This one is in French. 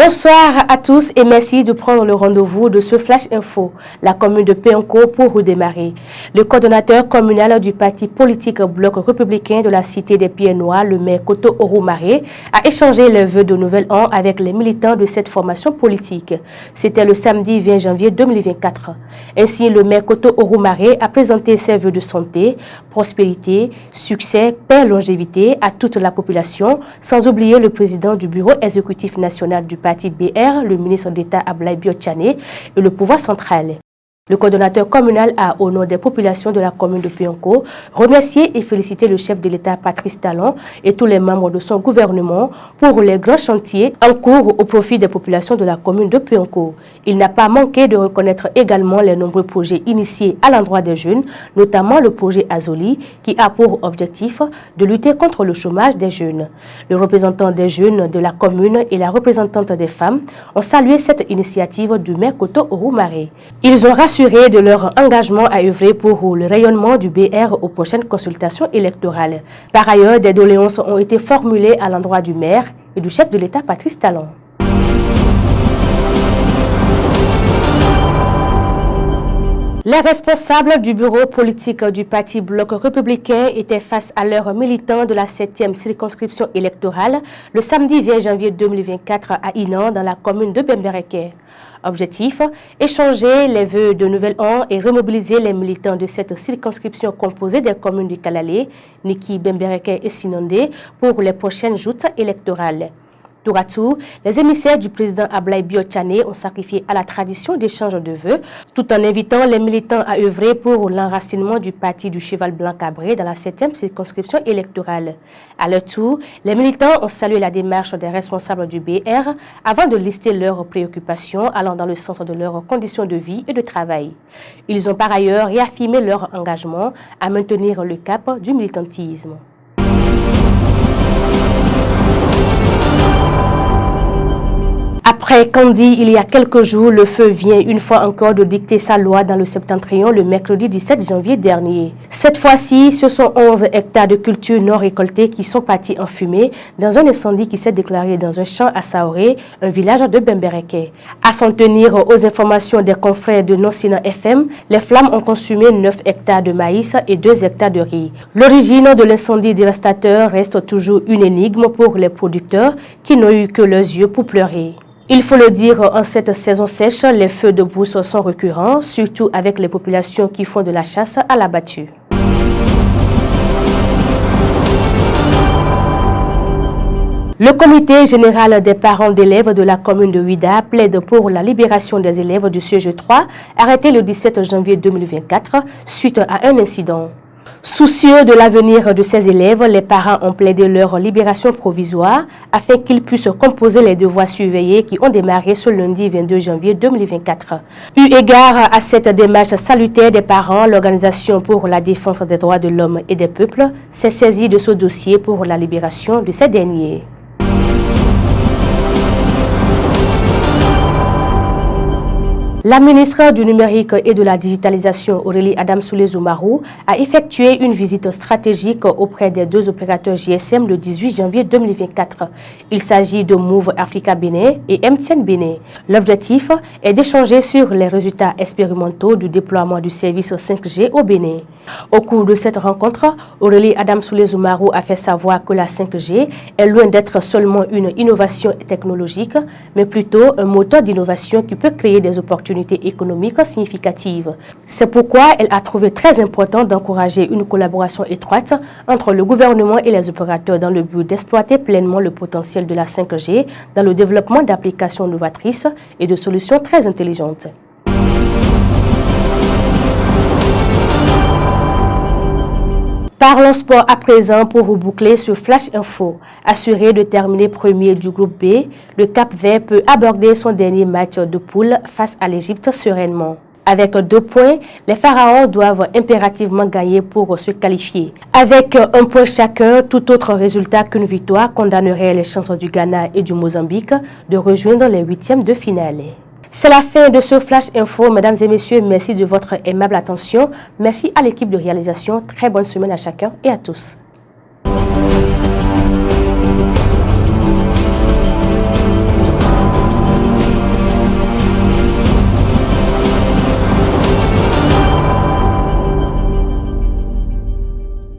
Bonsoir à tous et merci de prendre le rendez-vous de ce Flash Info. La commune de Péanco pour redémarrer. Le coordonnateur communal du parti politique Bloc républicain de la cité des Pieds-Noirs, le maire Koto Oromare, a échangé les vœux de nouvel an avec les militants de cette formation politique. C'était le samedi 20 janvier 2024. Ainsi, le maire Koto Oromare a présenté ses vœux de santé, prospérité, succès, paix et longévité à toute la population, sans oublier le président du bureau exécutif national du parti BR, le ministre d'État Ablaye Biotchane et le pouvoir central. Le coordonnateur communal a, au nom des populations de la commune de Péanco, remercié et félicité le chef de l'État Patrice Talon et tous les membres de son gouvernement pour les grands chantiers en cours au profit des populations de la commune de Péanco. Il n'a pas manqué de reconnaître également les nombreux projets initiés à l'endroit des jeunes, notamment le projet Azoli, qui a pour objectif de lutter contre le chômage des jeunes. Le représentant des jeunes de la commune et la représentante des femmes ont salué cette initiative du maire Koto Oromare. Ils ont rassuré de leur engagement à œuvrer pour le rayonnement du BR aux prochaines consultations électorales. Par ailleurs, des doléances ont été formulées à l'endroit du maire et du chef de l'État Patrice Talon. Les responsables du bureau politique du parti Bloc républicain étaient face à leurs militants de la 7e circonscription électorale le samedi 20 janvier 2024 à Inan dans la commune de Bembereke. Objectif, échanger les vœux de nouvel an et remobiliser les militants de cette circonscription composée des communes du Kalalé, Niki, Bembereke et Sinondé pour les prochaines joutes électorales. Tour à tour, les émissaires du président Ablaye Biotchane ont sacrifié à la tradition d'échange de vœux, tout en invitant les militants à œuvrer pour l'enracinement du parti du Cheval Blanc Cabré dans la 7e circonscription électorale. À leur tour, les militants ont salué la démarche des responsables du BR avant de lister leurs préoccupations allant dans le sens de leurs conditions de vie et de travail. Ils ont par ailleurs réaffirmé leur engagement à maintenir le cap du militantisme. Après Kandi, il y a quelques jours, le feu vient une fois encore de dicter sa loi dans le Septentrion le mercredi 17 janvier dernier. Cette fois-ci, ce sont 11 hectares de cultures non récoltées qui sont partis en fumée dans un incendie qui s'est déclaré dans un champ à Saoré, un village de Bembereke. À s'en tenir aux informations des confrères de Nonsina FM, les flammes ont consumé 9 hectares de maïs et 2 hectares de riz. L'origine de l'incendie dévastateur reste toujours une énigme pour les producteurs qui n'ont eu que leurs yeux pour pleurer. Il faut le dire, en cette saison sèche, les feux de brousse sont récurrents, surtout avec les populations qui font de la chasse à la battue. Le comité général des parents d'élèves de la commune de Ouida plaide pour la libération des élèves du CG3, arrêté le 17 janvier 2024, suite à un incident. Soucieux de l'avenir de ces élèves, les parents ont plaidé leur libération provisoire afin qu'ils puissent composer les devoirs surveillés qui ont démarré ce lundi 22 janvier 2024. Eu égard à cette démarche salutaire des parents, l'Organisation pour la défense des droits de l'homme et des peuples s'est saisie de ce dossier pour la libération de ces derniers. La ministre du Numérique et de la Digitalisation, Aurélie Adamsoulé-Zoumarou, a effectué une visite stratégique auprès des 2 opérateurs GSM le 18 janvier 2024. Il s'agit de Move Africa Bénin et MTN Bénin. L'objectif est d'échanger sur les résultats expérimentaux du déploiement du service 5G au Bénin. Au cours de cette rencontre, Aurélie Adamsoulé-Zoumarou a fait savoir que la 5G est loin d'être seulement une innovation technologique, mais plutôt un moteur d'innovation qui peut créer des opportunités économiques significatives. C'est pourquoi elle a trouvé très important d'encourager une collaboration étroite entre le gouvernement et les opérateurs dans le but d'exploiter pleinement le potentiel de la 5G dans le développement d'applications novatrices et de solutions très intelligentes. Parlons sport à présent pour vous boucler sur Flash Info. Assuré de terminer premier du groupe B, le Cap-Vert peut aborder son dernier match de poule face à l'Égypte sereinement. Avec 2 points, les Pharaons doivent impérativement gagner pour se qualifier. Avec 1 point chacun, tout autre résultat qu'une victoire condamnerait les chances du Ghana et du Mozambique de rejoindre les 8e de finale. C'est la fin de ce Flash Info. Mesdames et messieurs, merci de votre aimable attention. Merci à l'équipe de réalisation. Très bonne semaine à chacun et à tous.